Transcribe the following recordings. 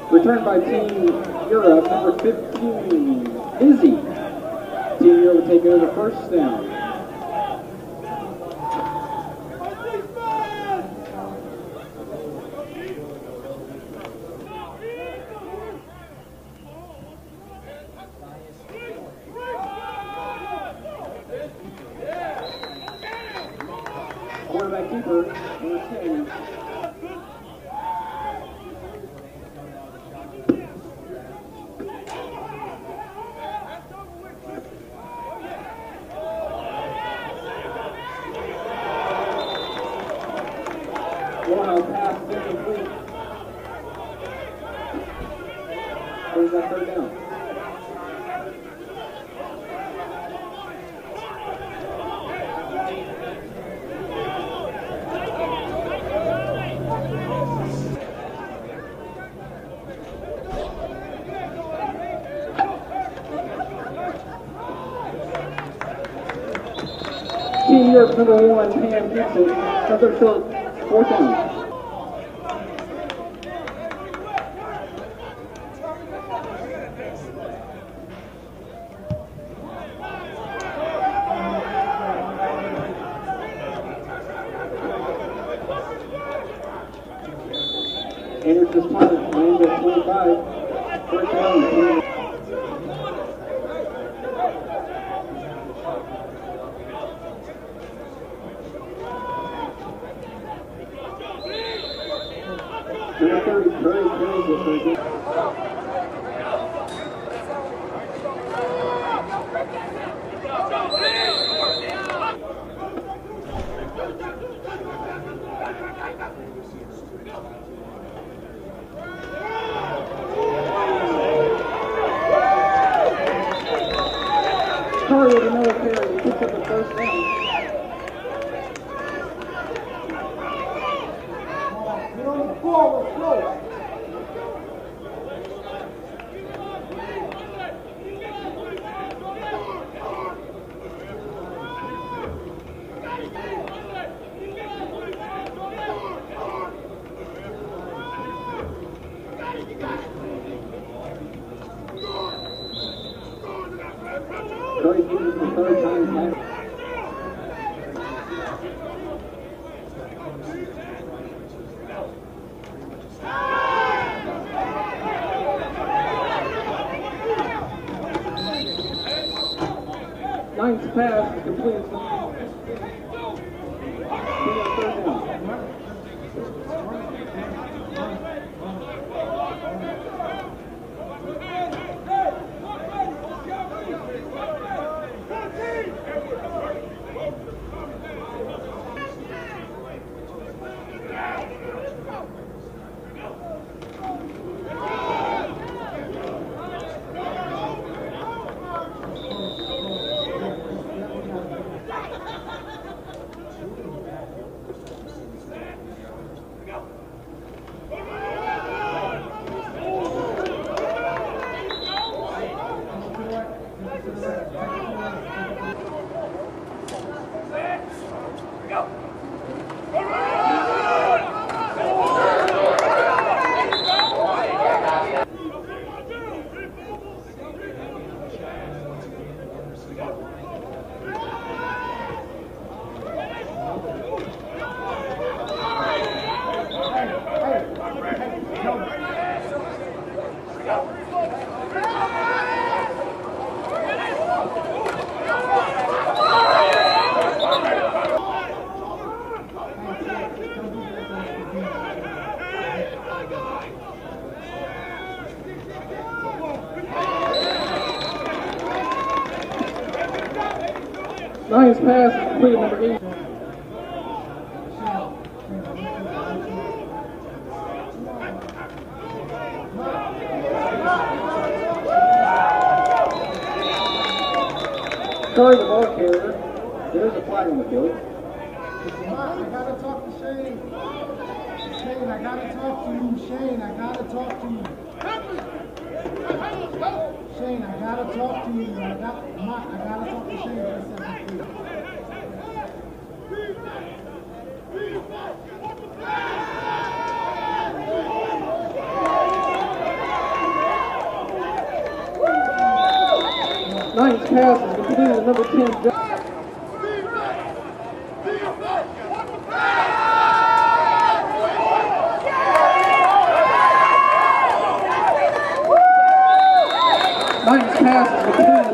Returned by Team Europe, number 15, Izzy. Team Europe will take it over first down. Quarterback keeper, number 10. Wild pass incomplete. Where's that third down? Team Europe number 1, Pam Gibson, comes up short, fourth down. Enters this punt, lands at 25, first down. Number 30, Curry carries this right there. Curry with another carry, he picks up the first down. Curry uses the third time tackle. Ninth pass is complete. Third down. Lions pass is complete, number 8. Sorry, the ball carrier. There's a flag on the field. I gotta talk to Shane. Shane, I gotta talk to you. Shane, I gotta talk to you. Shane, I gotta talk to you. I gotta talk to Shane for a second, please. pass is completed to number 10, John. Nice pass is completed to number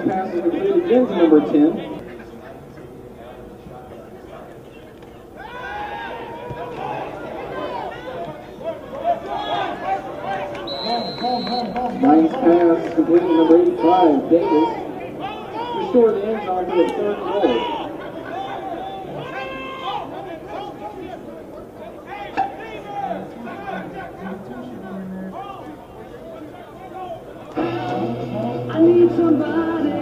pass is completed again to number 10. Nice pass is completed to number 85, Davis. Restore the end zone for the third goal. I need somebody.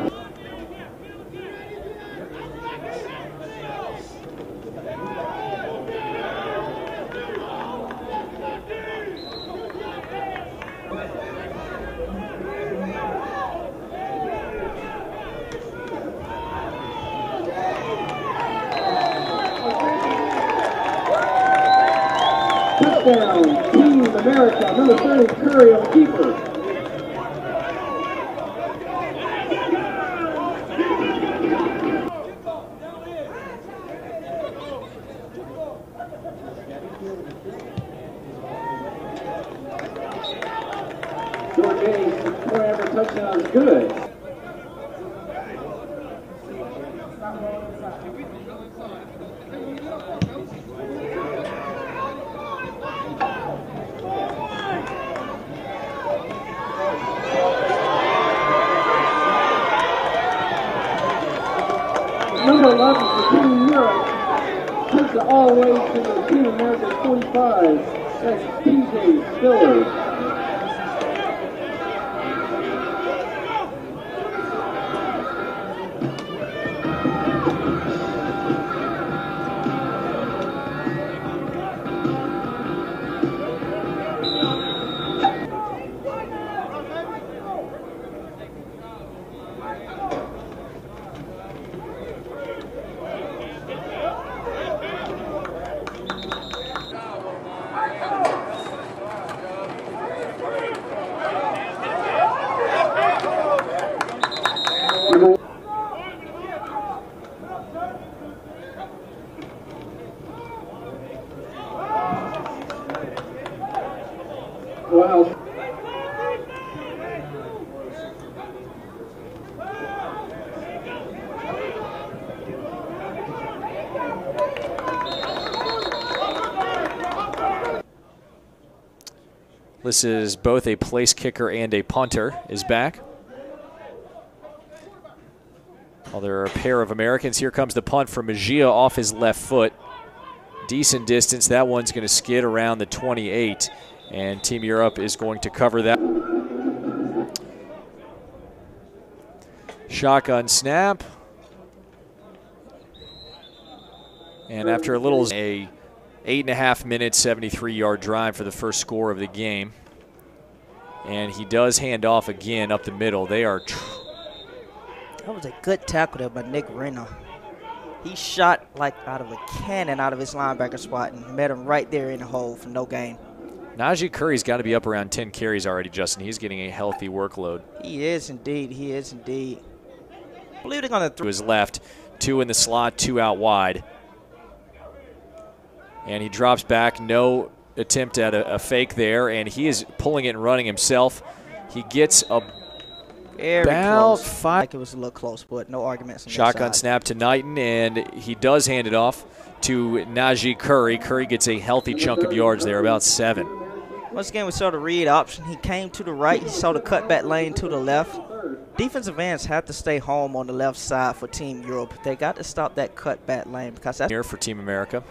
Touchdown, Team America, number 30, Curry on the keeper. Forever touchdown is good. Number 11 for Team Europe takes it all the way to the Team America 45. That's TJ Spiller. Wow. This is both a place kicker and a punter is back. Well, there are a pair of Americans. Here comes the punt from Mejia off his left foot. Decent distance. That one's going to skid around the 28. And Team Europe is going to cover that. Shotgun snap. And after a little, a 8.5 minute, 73-yard drive for the first score of the game. And he does hand off again up the middle. They are. That was a good tackle there by Nick Renner. He shot like out of a cannon out of his linebacker spot and met him right there in the hole for no gain. Najee Curry's got to be up around 10 carries already, Justin. He's getting a healthy workload. He is indeed. He is indeed. I believe they're going to to his left, 2 in the slot, 2 out wide. And he drops back. No attempt at a fake there, and he is pulling it and running himself. He gets about 5. Like it was a little close, but no arguments on Shotgun that side. snap to Knighton, and he does hand it off to Najee Curry. Curry gets a healthy chunk of yards there, about 7. Once again, we saw the read option. He came to the right. He saw the cutback lane to the left. Defensive ends have to stay home on the left side for Team Europe. They got to stop that cutback lane because that's here for Team America.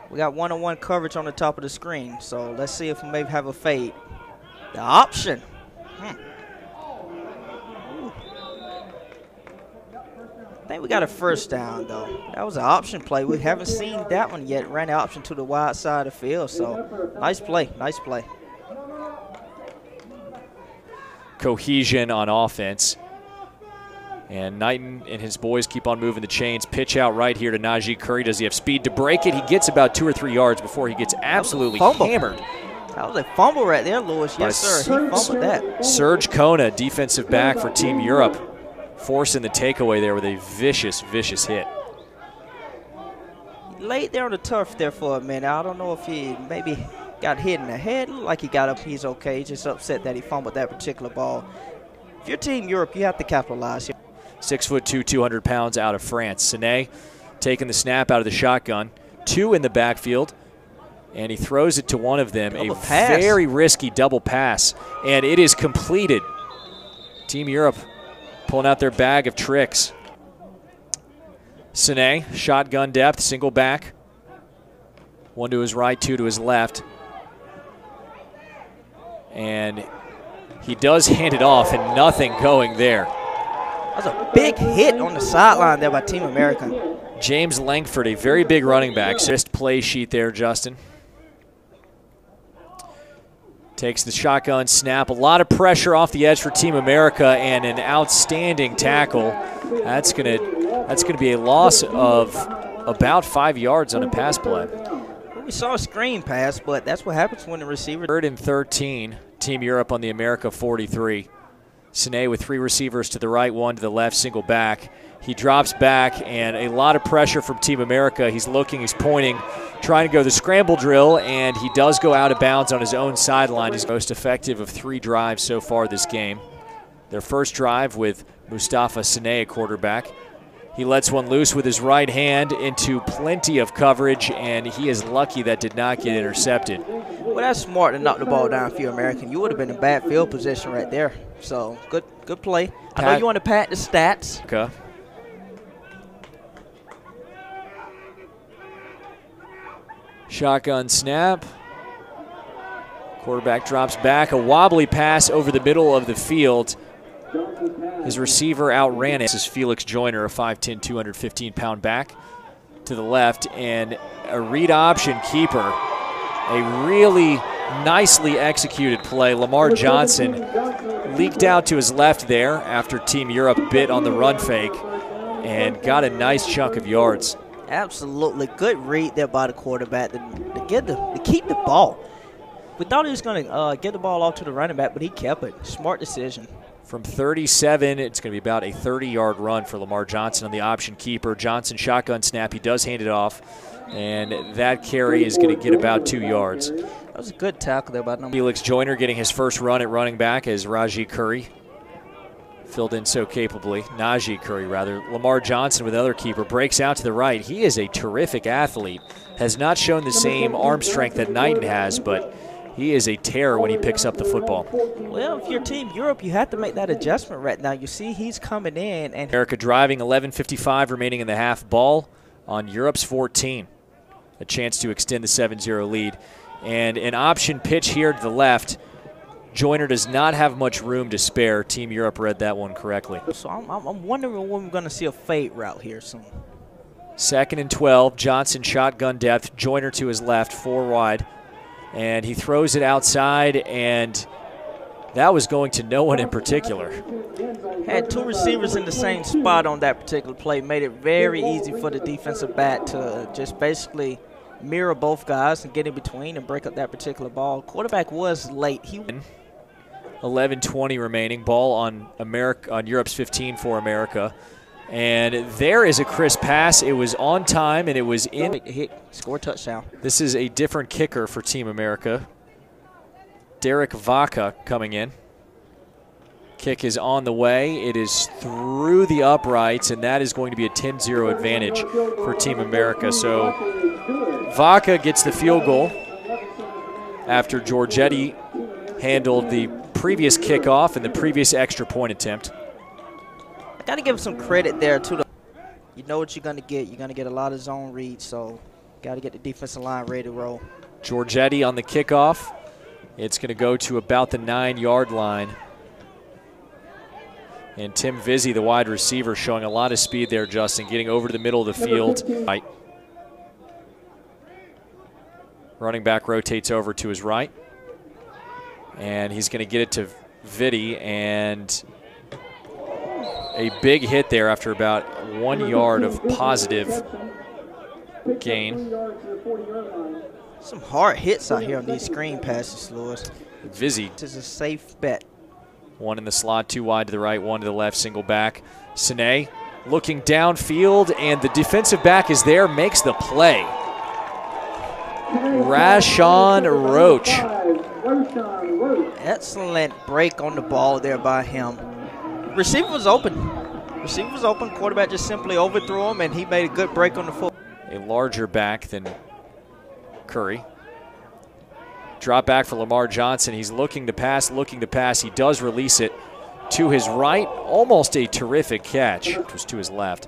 We got one-on-one coverage on the top of the screen, so let's see if we maybe have a fade. The option. I think we got a first down, though. That was an option play. We haven't seen that one yet. Ran the option to the wide side of the field, so nice play, nice play. Cohesion on offense. And Knighton and his boys keep on moving the chains. Pitch out right here to Najee Curry. Does he have speed to break it? He gets about 2 or 3 yards before he gets absolutely hammered. That was a fumble right there, Lewis. Yes, sir. He fumbled that. Serge Kona, defensive back for Team Europe, forcing the takeaway there with a vicious, vicious hit. He laid there on the turf there for a minute. I don't know if he maybe got hit in the head. Looked like he got up. He's okay. He's just upset that he fumbled that particular ball. If you're Team Europe, you have to capitalize here. 6'2", 200 pounds out of France. Sané taking the snap out of the shotgun. 2 in the backfield. And he throws it to one of them. Double a pass. Very risky double pass. And it is completed. Team Europe pulling out their bag of tricks. Sané, shotgun depth, single back. 1 to his right, 2 to his left. And he does hand it off, and nothing going there. That was a big hit on the sideline there by Team America. James Langford, a very big running back. Wrist play sheet there, Justin. Takes the shotgun snap. A lot of pressure off the edge for Team America, and an outstanding tackle. That's gonna be a loss of about 5 yards on a pass play. Well, we saw a screen pass, but that's what happens when the receiver. 3rd and 13. Team Europe on the America 43. Sané with 3 receivers to the right, 1 to the left, single back. He drops back, and a lot of pressure from Team America. He's looking, he's pointing, trying to go the scramble drill, and he does go out of bounds on his own sideline. He's most effective of 3 drives so far this game. Their first drive with Mustafa Sané, a quarterback. He lets one loose with his right hand into plenty of coverage, and he is lucky that did not get intercepted. Well, that's smart to knock the ball down for you, American. You would have been in bad field position right there. So, good play. I know you want to pad the stats. Okay. Shotgun snap. Quarterback drops back. A wobbly pass over the middle of the field. His receiver outran it. This is Felix Joyner, a 5'10", 215-pound back to the left, and a read option keeper. A really nicely executed play. Lamar Johnson leaked out to his left there after Team Europe bit on the run fake and got a nice chunk of yards. Absolutely good read there by the quarterback to keep the ball. We thought he was going to get the ball off to the running back, but he kept it. Smart decision. From 37, it's going to be about a 30-yard run for Lamar Johnson on the option keeper. Johnson shotgun snap. He does hand it off, and that carry is going to get about 2 yards. That was a good tackle there by number. Felix Joyner getting his first run at running back as Najee Curry filled in so capably. Najee Curry, rather. Lamar Johnson with another keeper breaks out to the right. He is a terrific athlete. Has not shown the same arm strength that Knighton has, but he is a terror when he picks up the football. Well, if you're Team Europe, you have to make that adjustment right now. You see he's coming in. And America driving, 11:55 remaining in the half. Ball on Europe's 14. A chance to extend the 7-0 lead. And an option pitch here to the left. Joyner does not have much room to spare. Team Europe read that one correctly. So I'm wondering when we're going to see a fade route here soon. 2nd and 12. Johnson shotgun depth. Joyner to his left, 4 wide. And he throws it outside, and that was going to no one in particular. Had 2 receivers in the same spot on that particular play. Made it very easy for the defensive back to just basically mirror both guys and get in between and break up that particular ball. Quarterback was late. 11:20 remaining. Ball on Europe's 15 for America. And there is a crisp pass. It was on time, and it was in. Hit, score touchdown. This is a different kicker for Team America. Derek Vaca coming in. Kick is on the way. It is through the uprights, and that is going to be a 10-0 advantage for Team America. So Vaca gets the field goal after Giorgetti handled the previous kickoff and the previous extra point attempt. I got to give some credit there to you know what you're going to get. You're going to get a lot of zone reads, so got to get the defensive line ready to roll. Giorgetti on the kickoff. It's going to go to about the 9-yard line. And Tim Vizzi, the wide receiver, showing a lot of speed there, Justin, getting over to the middle of the field. Right. Running back rotates over to his right. And he's going to get it to Vitti, and a big hit there after about 1 yard of positive gain. Some hard hits out here on these screen passes, Lewis. Vizzy. This is a safe bet. One in the slot, 2 wide to the right, 1 to the left, single back. Sine looking downfield, and the defensive back is there, makes the play. Rashawn Roach. Excellent break on the ball there by him. Receiver was open. Quarterback just simply overthrew him, and he made a good break on the foot. A larger back than Curry. Drop back for Lamar Johnson. He's looking to pass. He does release it to his right. Almost a terrific catch. It was to his left.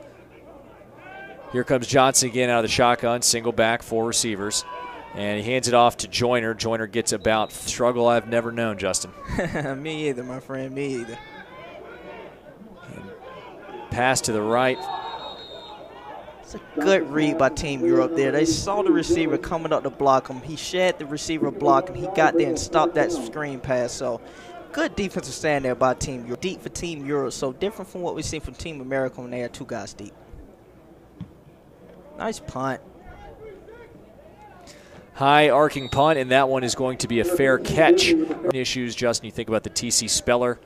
Here comes Johnson again out of the shotgun. Single back, 4 receivers. And he hands it off to Joyner. Joyner gets about struggle I've never known, Justin. Me either, my friend. Me either. And pass to the right. It's a good read by Team Europe there. They saw the receiver coming up to block him. He shed the receiver block, and he got there and stopped that screen pass. So good defensive stand there by Team Europe. Deep for Team Europe, so different from what we've seen from Team America when they are 2 guys deep. Nice punt. High arcing punt, and that one is going to be a fair catch. Issues, Justin, you think about the TC Speller.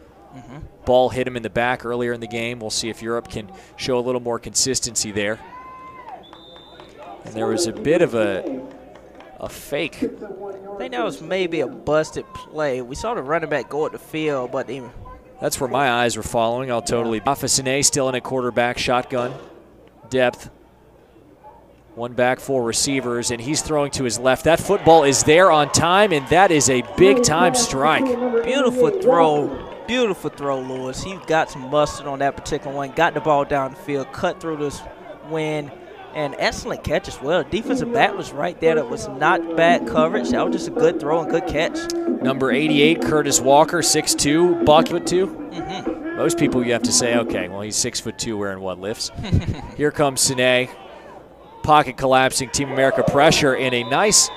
Ball hit him in the back earlier in the game. We'll see if Europe can show a little more consistency there. And there was a bit of a fake. I think that was maybe a busted play. We saw the running back go at the field, but even that's where my eyes were following. I'll totally. Afasine still in a quarterback shotgun. Depth. 1 back, 4 receivers, and he's throwing to his left. That football is there on time, and that is a big-time strike. Beautiful throw, Lewis. He got some mustard on that particular one, got the ball down the field, cut through this wind, and excellent catch as well. Defensive back was right there. That was not bad coverage. That was just a good throw and good catch. Number 88, Curtis Walker, 6'2", buck foot 2. Most people you have to say, okay, well, he's 6'2", wearing what, lifts? Here comes Sine. Pocket collapsing, Team America pressure, and a nice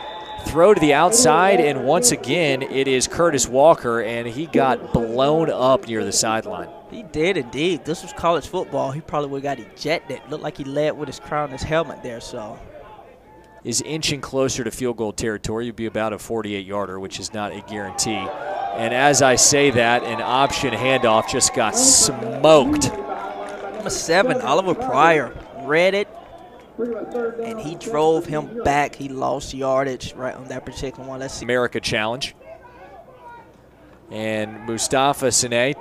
throw to the outside, and once again it is Curtis Walker, and he got blown up near the sideline. He did indeed. This was college football. He probably would have got ejected. Looked like he led with his crown and his helmet there. So is inching closer to field goal territory. You'd be about a 48-yarder, which is not a guarantee. And as I say that, an option handoff just got smoked. Number 7, Oliver Pryor, read it, and he drove him back. He lost yardage right on that particular one. Let's see. America challenge. And Mustafa Sine,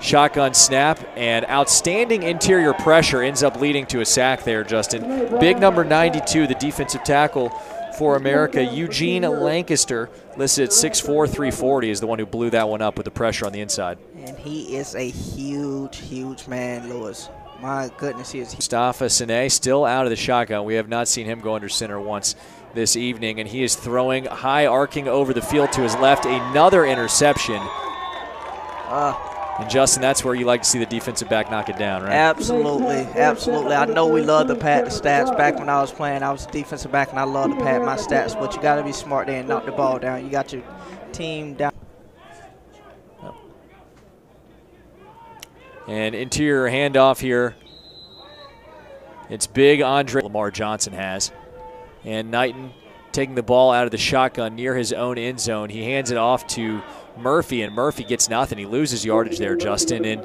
shotgun snap, and outstanding interior pressure ends up leading to a sack there, Justin. Big number 92, the defensive tackle for America, Eugene Lancaster, listed at 6'4", 340, is the one who blew that one up with the pressure on the inside. And he is a huge, huge man, Lewis. My goodness, he is. Mustafa Sine still out of the shotgun. We have not seen him go under center once this evening, and he is throwing high arcing over the field to his left. Another interception. And Justin, that's where you like to see the defensive back knock it down, right? Absolutely, absolutely. I know we love to pad the stats. Back when I was playing, I was a defensive back, and I love to pad my stats, but you got to be smart there and knock the ball down. You got your team down. And interior handoff here. It's big Andre Lamar Johnson has. And Knighton taking the ball out of the shotgun near his own end zone. He hands it off to Murphy, and Murphy gets nothing. He loses yardage there, Justin. And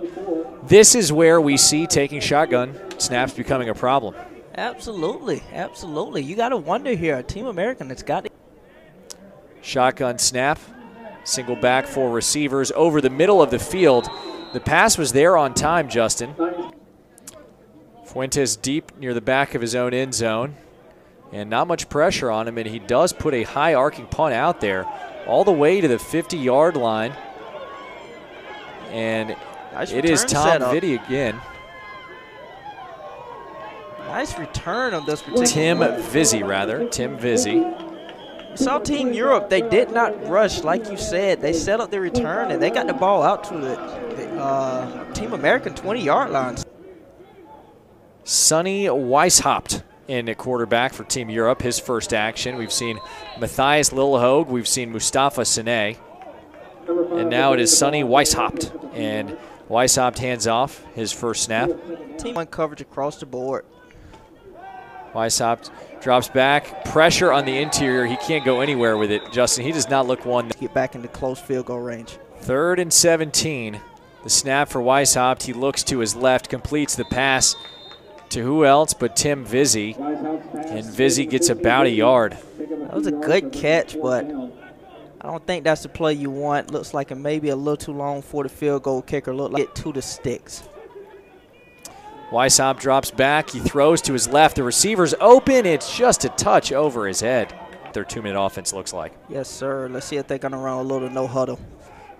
this is where we see taking shotgun snaps becoming a problem. Absolutely, absolutely. You got to wonder here, Team American that's got it. Shotgun snap, single back, 4 receivers over the middle of the field. The pass was there on time, Justin. Fuentes deep near the back of his own end zone. And not much pressure on him, and he does put a high arcing punt out there all the way to the 50-yard line. And nice it is Tom Vitti again. Nice return on this particular Tim Vizzi. We saw Team Europe, they did not rush, like you said. They set up the return, and they got the ball out to the Team American 20-yard lines. Sonny Weishaupt in at quarterback for Team Europe, his first action. We've seen Matthias Lillehogue, we've seen Mustafa Sine, and now it is Sonny Weishaupt. And Weishaupt hands off his first snap. Team 1 coverage across the board. Weishaupt drops back. Pressure on the interior. He can't go anywhere with it, Justin. He does not look one. Get back into close field goal range. 3rd and 17. The snap for Weishaupt. He looks to his left, completes the pass to who else but Tim Vizzi. And Vizzi gets about a yard. That was a good catch, but I don't think that's the play you want. Looks like it may be a little too long for the field goal kicker. Look like it to the sticks. Weishaupt drops back. He throws to his left. The receiver's open. It's just a touch over his head. Their 2-minute offense looks like. Yes, sir. Let's see if they're going to run a little no huddle.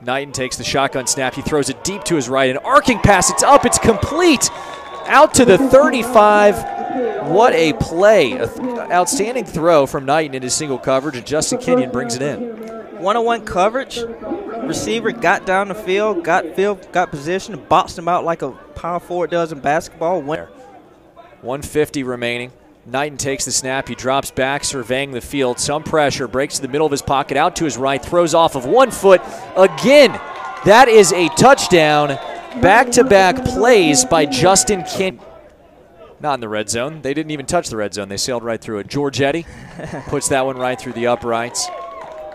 Knighton takes the shotgun snap. He throws it deep to his right. An arcing pass. It's up. It's complete. Out to the 35. What a play. Outstanding throw from Knighton into single coverage, and Justin Kenyon brings it in. 1-on-1 coverage. Receiver got down the field, got position, boxed him out like a power forward does in basketball. 1:50 remaining. Knighton takes the snap. He drops back, surveying the field. Some pressure. Breaks to the middle of his pocket, out to his right. Throws off of 1 foot. Again, that is a touchdown. Back-to-back plays by Justin Kenyon. Not in the red zone. They didn't even touch the red zone. They sailed right through it. Giorgetti puts that one right through the uprights.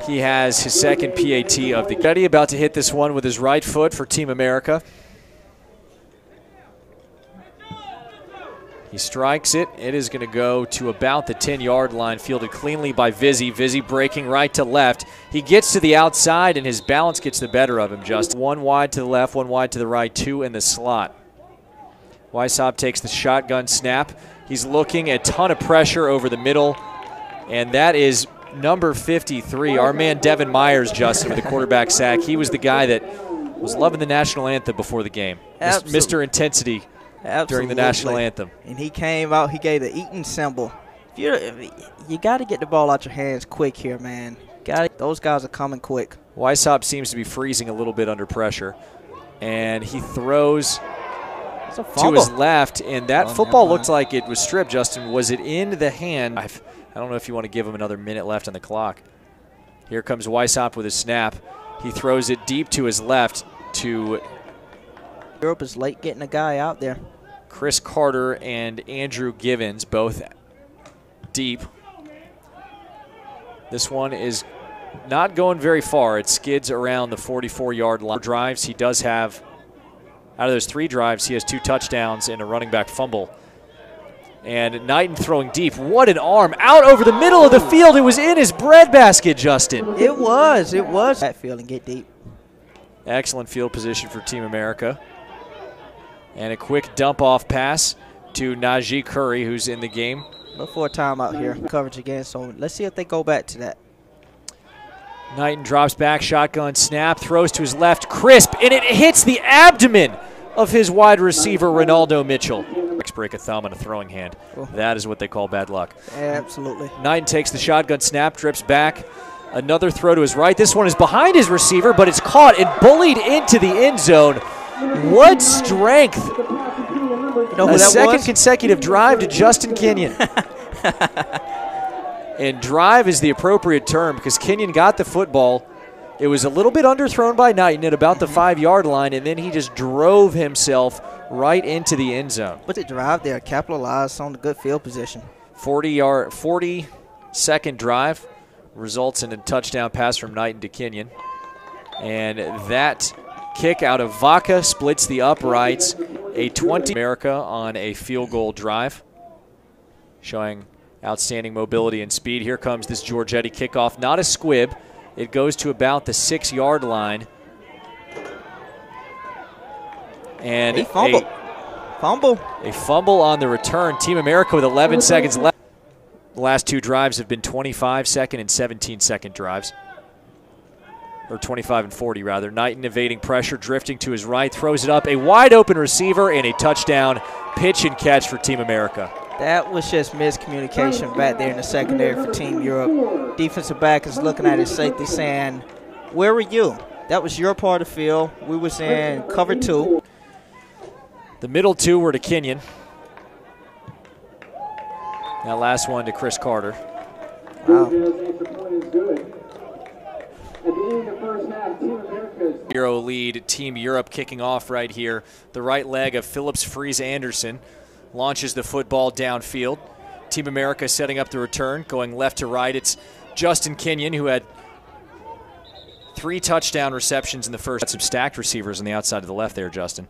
He has his second PAT of the game. About to hit this one with his right foot for Team America. He strikes it. It is going to go to about the 10-yard line, fielded cleanly by Vizzi. Vizzi breaking right to left. He gets to the outside, and his balance gets the better of him, Justin. 1 wide to the left, 1 wide to the right, 2 in the slot. Weishaupt takes the shotgun snap. He's looking at a ton of pressure over the middle, and that is number 53, our man Devin Myers, Justin, with the quarterback sack. He was the guy that was loving the national anthem before the game. Absolutely. Mr. Intensity. Absolutely. During the national anthem. And he came out, he gave the Eaton symbol. You got to get the ball out your hands quick here, man. Those guys are coming quick. Weishaupt seems to be freezing a little bit under pressure. And he throws to his left, and that football looked like it was stripped, Justin. Was it in the hand? I don't know if you want to give him another minute left on the clock. Here comes Weishaupt with his snap. He throws it deep to his left to Europe is late getting a guy out there. Chris Carter and Andrew Givens, both deep. This one is not going very far. It skids around the 44-yard line. Drives, he does have, out of those 3 drives, he has 2 touchdowns and a running back fumble. And Knighton throwing deep. What an arm. Out over the middle of the field. It was in his breadbasket, Justin. It was. That field and get deep. Excellent field position for Team America. And a quick dump-off pass to Najee Curry, who's in the game. Look for a timeout here. Coverage again, so let's see if they go back to that. Knighton drops back, shotgun snap, throws to his left, crisp, and it hits the abdomen of his wide receiver, Ronaldo Mitchell. Break a thumb and a throwing hand. That is what they call bad luck. Absolutely. Knighton takes the shotgun snap, drips back. Another throw to his right. This one is behind his receiver, but it's caught and bullied into the end zone. What strength. A second consecutive drive to Justin Kenyon. And drive is the appropriate term because Kenyon got the football. It was a little bit underthrown by Knighton at about the 5-yard line, and then he just drove himself right into the end zone. What's it drive there? Capitalized on the good field position. 40-second drive results in a touchdown pass from Knighton to Kenyon. And that kick out of Vaca splits the uprights. A 20 America on a field goal drive, showing outstanding mobility and speed. Here comes this Giorgetti kickoff. Not a squib. It goes to about the 6-yard line. And a fumble. A fumble on the return. Team America with 11 seconds left. The last 2 drives have been 25-second and 17-second drives. Or 25 and 40, rather. Knighton evading pressure, drifting to his right, throws it up. A wide-open receiver and a touchdown pitch and catch for Team America. That was just miscommunication back there in the secondary for Team Europe. Defensive back is looking at his safety saying, where were you? That was your part of the field. We was in cover 2. The middle 2 were to Kenyon. That last one to Chris Carter. Wow. in the first half. Team America's 0 lead. Team Europe kicking off right here. The right leg of Phillips Fries Anderson launches the football downfield. Team America setting up the return, going left to right. It's Justin Kenyon, who had 3 touchdown receptions in the first. Some stacked receivers on the outside of the left there, Justin.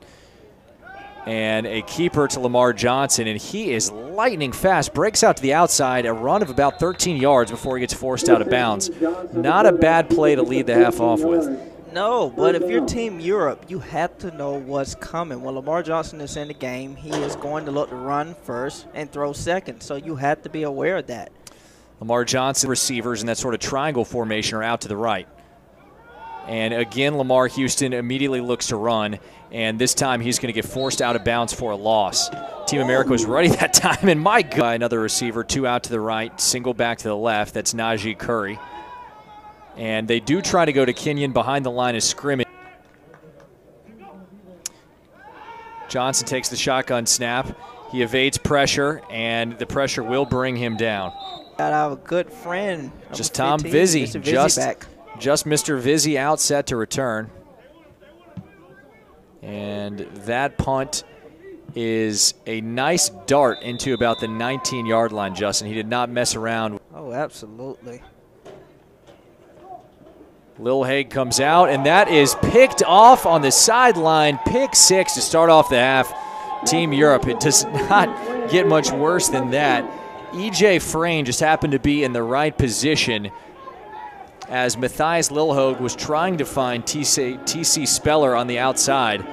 And a keeper to Lamar Johnson, and he is lightning fast. Breaks out to the outside, a run of about 13 yards before he gets forced out of bounds. Not a bad play to lead the half off with. No, but if you're Team Europe, you have to know what's coming. When Lamar Johnson is in the game, he is going to look to run first and throw second, so you have to be aware of that. Lamar Johnson receivers in that sort of triangle formation are out to the right. And again, Lamar Houston immediately looks to run, and this time he's going to get forced out of bounds for a loss. Team America was ready that time, and my God, another receiver, 2 out to the right, single back to the left. That's Najee Curry. And they do try to go to Kenyon behind the line of scrimmage. Johnson takes the shotgun snap. He evades pressure, and the pressure will bring him down. Got our good friend. Just Tom 15, Vizzy. Mr. Vizzy back. Just Mr. Vizzy out set to return. And that punt is a nice dart into about the 19-yard line, Justin. He did not mess around. Oh, absolutely. Lil Haig comes out, and that is picked off on the sideline. Pick 6 to start off the half. Team Europe, it does not get much worse than that. E.J. Frayne just happened to be in the right position as Matthias Lilhoag was trying to find T.C. Speller on the outside.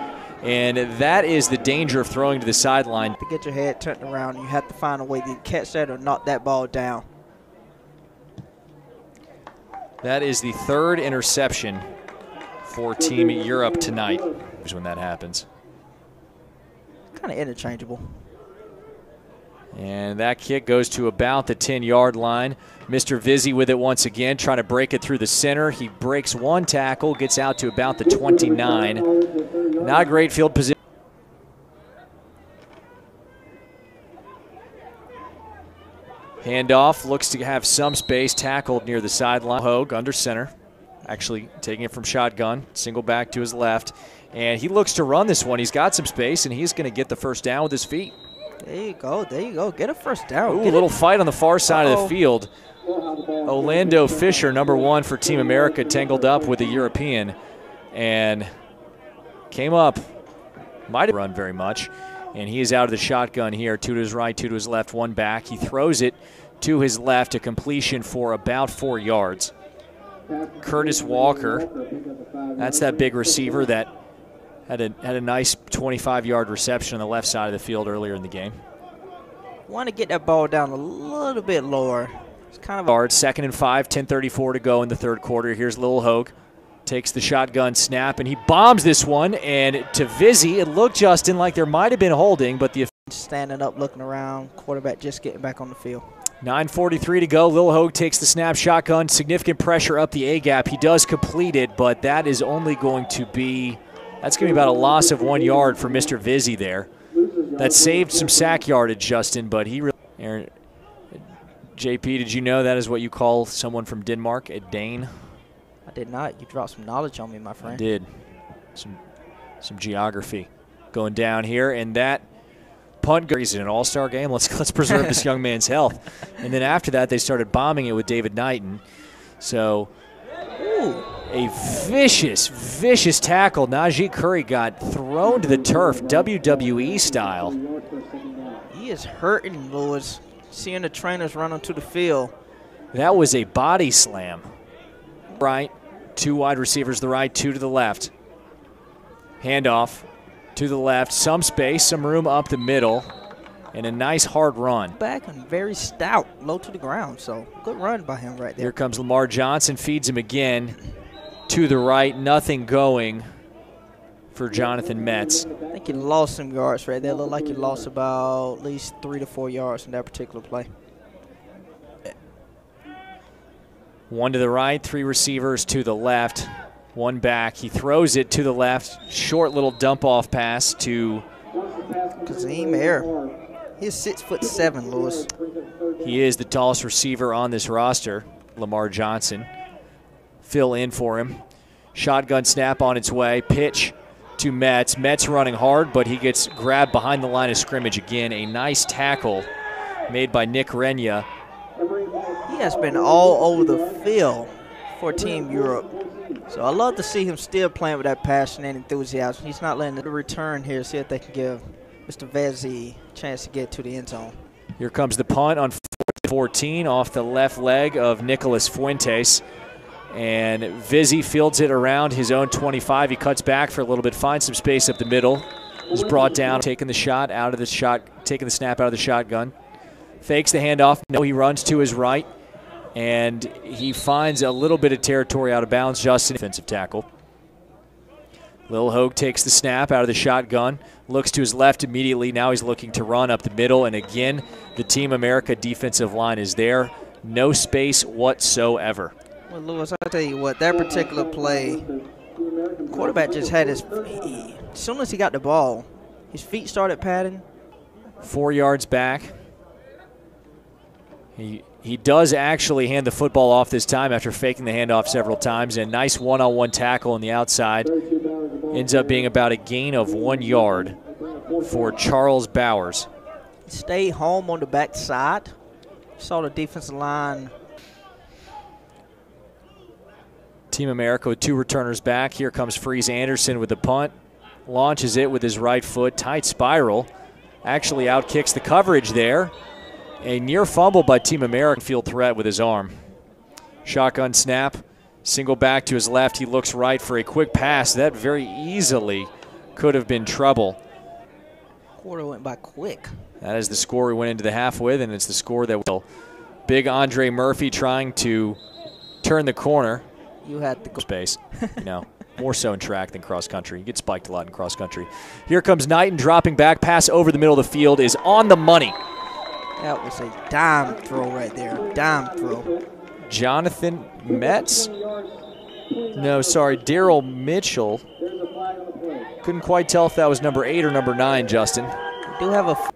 And that is the danger of throwing to the sideline. To get your head turned around, you have to find a way to catch that or knock that ball down. That is the 3rd interception for Team Europe tonight. Is when that happens. Kind of interchangeable. And that kick goes to about the 10-yard line. Mr. Vizzy with it once again, trying to break it through the center. He breaks 1 tackle, gets out to about the 29. Not a great field position. Handoff, looks to have some space, tackled near the sideline. Hogue under center, actually taking it from shotgun, single back to his left. And he looks to run this one. He's got some space, and he's going to get the first down with his feet. There you go, there you go. Get a first down. Ooh, a little fight on the far side of the field. Orlando Fisher, number 1 for Team America, tangled up with the European and came up. Might have run very much. And he is out of the shotgun here. 2 to his right, 2 to his left, 1 back. He throws it to his left, a completion for about 4 yards. Curtis Walker, that's that big receiver that had a nice 25-yard reception on the left side of the field earlier in the game. Want to get that ball down a little bit lower. It's kind of hard. 2nd and 5, 10:34 to go in the 3rd quarter. Here's Lil Hogue. Takes the shotgun snap, and he bombs this one. And to Vizzy, it looked, Justin, like there might have been holding, but the standing up, looking around, quarterback just getting back on the field. 9:43 to go. Lil Hogue takes the snap, shotgun, significant pressure up the A-gap. He does complete it, but that is only going to be, that's going to be about a loss of 1 yard for Mr. Vizzy there. That saved some sack yardage, Justin, but he really, JP, did you know that is what you call someone from Denmark, a Dane? I did not. You dropped some knowledge on me, my friend. I did. Some geography going down here, and that punt is in an all-star game. Let's preserve this young man's health. And then after that, they started bombing it with David Knighton. So, a vicious tackle. Najee Curry got thrown to the turf, WWE style. He is hurting, Lewis. Seeing the trainers run onto the field. That was a body slam. Right, 2 wide receivers to the right, 2 to the left. Handoff to the left, some space, some room up the middle, and a nice hard run. Back and very stout, low to the ground, so good run by him right there. Here comes Lamar Johnson, feeds him again. To the right, nothing going for Jonathan Metz. I think he lost some yards right there. Looked like he lost about at least 3 to 4 yards in that particular play. 1 to the right, 3 receivers to the left, 1 back. He throws it to the left. Short little dump-off pass to Kazim Air. He's 6'7", Lewis. He is the tallest receiver on this roster, Lamar Johnson. fill in for him. Shotgun snap on its way. Pitch to Metz. Metz running hard, but he gets grabbed behind the line of scrimmage again. A nice tackle made by Nick Renya. He has been all over the field for Team Europe. So I love to see him still playing with that passion and enthusiasm. He's not letting the return here, see if they can give Mr. Vezzi a chance to get to the end zone. Here comes the punt on 14 off the left leg of Nicolas Fuentes. And Vizzi fields it around his own 25. He cuts back for a little bit, finds some space up the middle. Is brought down, taking the snap out of the shotgun. Fakes the handoff. No, he runs to his right. And he finds a little bit of territory out of bounds. Justin, defensive tackle. Lil Hogue takes the snap out of the shotgun. Looks to his left immediately. Now he's looking to run up the middle. And again, the Team America defensive line is there. No space whatsoever. Well, Lewis, I'll tell you what, that particular play, quarterback just had his, as soon as he got the ball, his feet started padding. 4 yards back. He does actually hand the football off this time after faking the handoff several times. And nice one-on-one tackle on the outside. Ends up being about a gain of 1 yard for Charles Bowers. Stayed home on the back side. Saw the defensive line. Team America with 2 returners back. Here comes Freeze Anderson with the punt. Launches it with his right foot. Tight spiral. Actually outkicks the coverage there. A near fumble by Team America. Field threat with his arm. Shotgun snap. Single back to his left. He looks right for a quick pass. That very easily could have been trouble. Quarter went by quick. That is the score we went into the half with, and it's the score that will. Big Andre Murphy trying to turn the corner. You had the space, more so in track than cross country. You get spiked a lot in cross country. Here comes Knighton dropping back. Pass over the middle of the field is on the money. That was a dime throw right there. Dime throw. Jonathan Metz? No, sorry, Daryl Mitchell. Couldn't quite tell if that was number 8 or number 9, Justin. We do have a...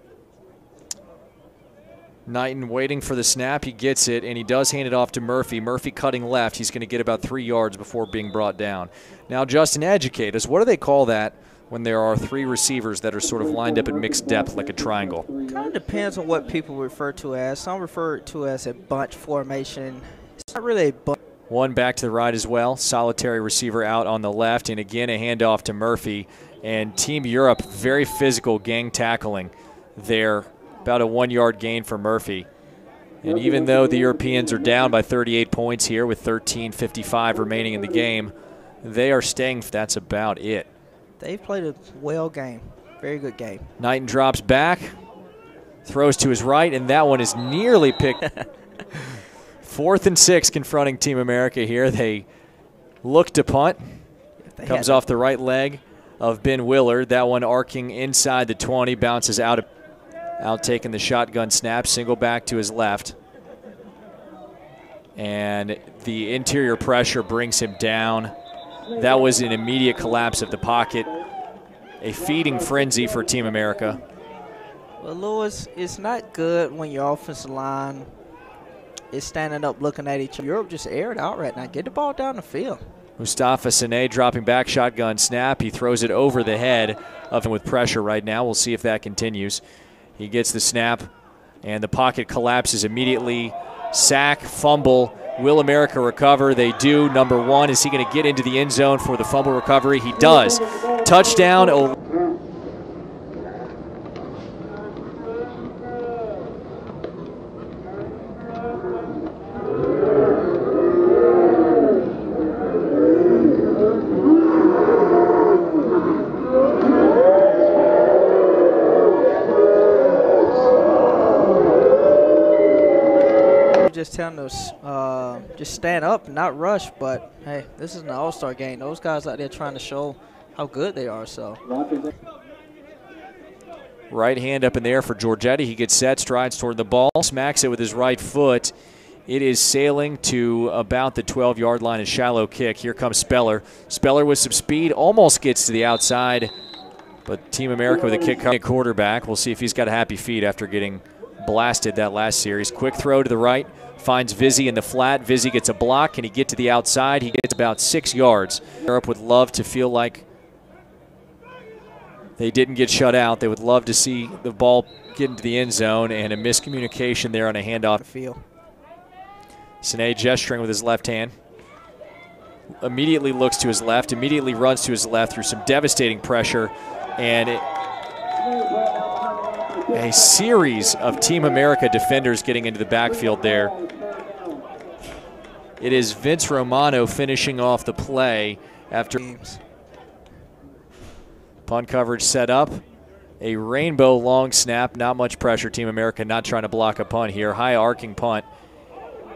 Knighton waiting for the snap. He gets it, and he does hand it off to Murphy. Murphy cutting left. He's going to get about 3 yards before being brought down. Now, Justin, educate us. What do they call that when there are 3 receivers that are sort of lined up at mixed depth like a triangle? Kind of depends on what people refer to as. Some refer to as a bunch formation. It's not really a bunch. One back to the right as well. Solitary receiver out on the left. And again, a handoff to Murphy. And Team Europe, very physical gang tackling there. About a 1 yard gain for Murphy. And even though the Europeans are down by 38 points here with 13:55 remaining in the game, they are staying. That's about it. They've played a well game. Very good game. Knighton drops back, throws to his right, and that one is nearly picked. 4th and 6 confronting Team America here. They look to punt. Comes off the right leg of Ben Willard. That one arcing inside the 20, bounces out taking the shotgun snap, single back to his left. And the interior pressure brings him down. That was an immediate collapse of the pocket. A feeding frenzy for Team America. Well, Lewis, it's not good when your offensive line is standing up looking at each other. Europe just aired out right now. Get the ball down the field. Mustafa Sane dropping back, shotgun snap. He throws it over the head of him with pressure right now. We'll see if that continues. He gets the snap, and the pocket collapses immediately. Sack, fumble. Will America recover? They do. Number 1, is he going to get into the end zone for the fumble recovery? He does. Touchdown. Just telling us, just stand up and not rush. But hey, this is an all-star game. Those guys out there trying to show how good they are. So, right hand up in the air for Giorgetti. He gets set, strides toward the ball, smacks it with his right foot. It is sailing to about the 12-yard line. A shallow kick. Here comes Speller. Speller with some speed, almost gets to the outside, but Team America with a kick quarterback. We'll see if he's got a happy feet after getting blasted that last series. Quick throw to the right finds Vizzy in the flat. Vizzy gets a block. Can he get to the outside? He gets about 6 yards. Europe would love to feel like they didn't get shut out. They would love to see the ball get into the end zone, and a miscommunication there on a handoff. Sine gesturing with his left hand. Immediately looks to his left, immediately runs to his left through some devastating pressure, and a series of Team America defenders getting into the backfield there. It is Vince Romano finishing off the play after punt coverage set up. A rainbow long snap, not much pressure. Team America not trying to block a punt here. High arcing punt.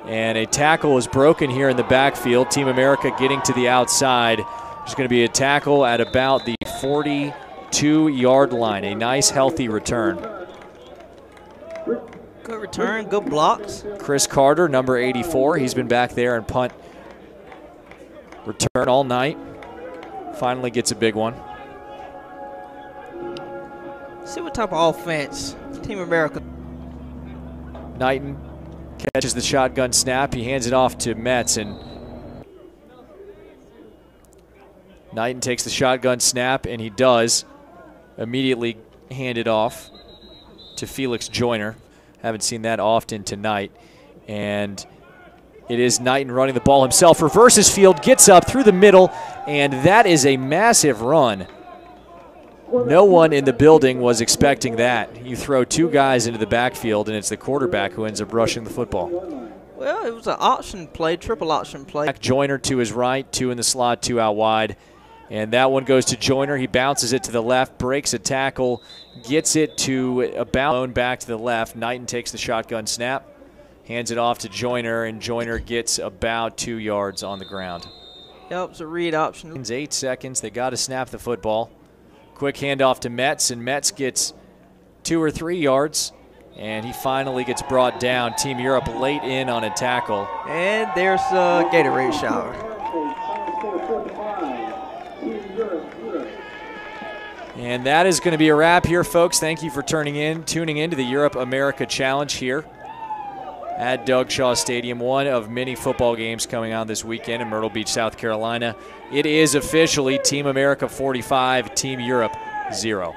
And a tackle was broken here in the backfield. Team America getting to the outside. There's going to be a tackle at about the 42-yard line. A nice, healthy return. Good return, good blocks. Chris Carter, number 84. He's been back there and punt return all night. Finally gets a big one. See what type of offense Team America. Knighton catches the shotgun snap. He hands it off to Metz, and Knighton takes the shotgun snap, and he does immediately hand it off to Felix Joyner. Haven't seen that often tonight. And it is Knighton running the ball himself. Reverses field, gets up through the middle, and that is a massive run. No one in the building was expecting that. You throw 2 guys into the backfield, and it's the quarterback who ends up rushing the football. Well, it was an option play, triple option play. Joyner to his right, 2 in the slot, 2 out wide. And that one goes to Joyner. He bounces it to the left, breaks a tackle, gets it to about back to the left. Knighton takes the shotgun snap, hands it off to Joyner, and Joyner gets about 2 yards on the ground. Helps a read option. 8 seconds. They got to snap the football. Quick handoff to Metz, and Metz gets 2 or 3 yards, and he finally gets brought down. Team Europe late in on a tackle. And there's a Gatorade shower. And that is going to be a wrap here, folks. Thank you for tuning in to the Europe America Challenge here at Doug Shaw Stadium, one of many football games coming on this weekend in Myrtle Beach, South Carolina. It is officially Team America 45, Team Europe 0.